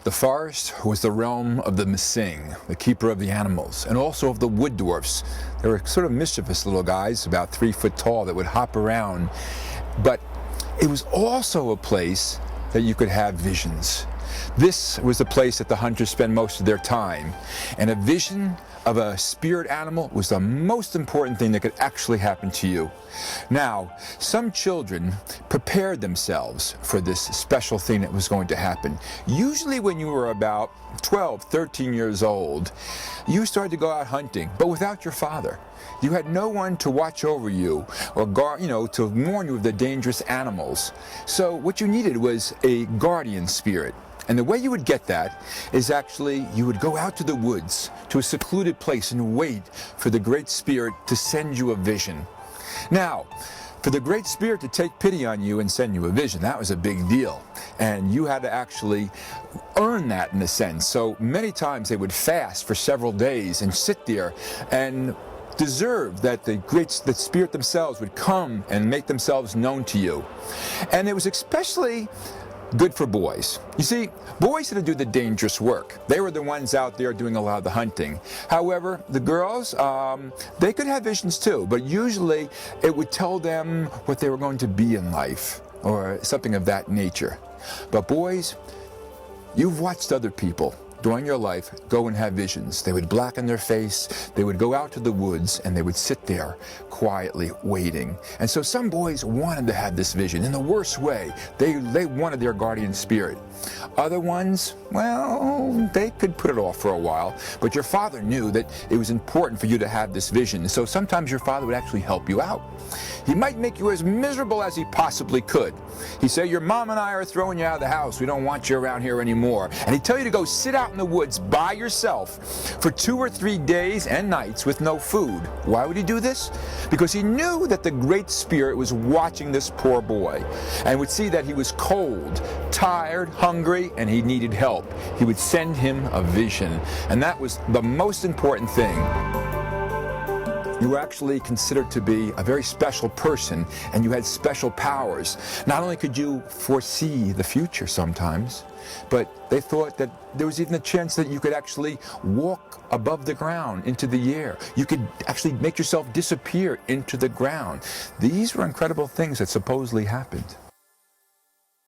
The forest was the realm of the Missing, the keeper of the animals, and also of the wood dwarfs. They were sort of mischievous little guys, about 3 foot tall, that would hop around. But it was also a place that you could have visions. This was the place that the hunters spent most of their time. And a vision of a spirit animal was the most important thing that could actually happen to you. Now, some children prepared themselves for this special thing that was going to happen. Usually when you were about 12, 13 years old, you started to go out hunting, but without your father. You had no one to watch over you or to warn you of the dangerous animals. So what you needed was a guardian spirit. And the way you would get that is actually you would go out to the woods, to a secluded place, and wait for the Great Spirit to send you a vision. Now, for the Great Spirit to take pity on you and send you a vision, that was a big deal. And you had to actually earn that in a sense. So many times they would fast for several days and sit there and deserve that the Spirit themselves would come and make themselves known to you. And it was especially good for boys. You see, boys had to do the dangerous work. They were the ones out there doing a lot of the hunting. However, the girls, they could have visions too, but usually it would tell them what they were going to be in life or something of that nature. But boys, you've watched other people during your life go and have visions. They would blacken their face, they would go out to the woods, and they would sit there quietly waiting. And so some boys wanted to have this vision in the worst way. They wanted their guardian spirit. Other ones, well, they could put it off for a while, but your father knew that it was important for you to have this vision. So sometimes your father would actually help you out. He might make you as miserable as he possibly could. He'd say, your mom and I are throwing you out of the house. We don't want you around here anymore. And he'd tell you to go sit out in the woods by yourself for 2 or 3 days and nights with no food. Why would he do this? Because he knew that the Great Spirit was watching this poor boy and would see that he was cold, tired, hungry, and he needed help. He would send him a vision. And that was the most important thing. You were actually considered to be a very special person, and you had special powers. Not only could you foresee the future sometimes, but they thought that there was even a chance that you could actually walk above the ground into the air. You could actually make yourself disappear into the ground. These were incredible things that supposedly happened.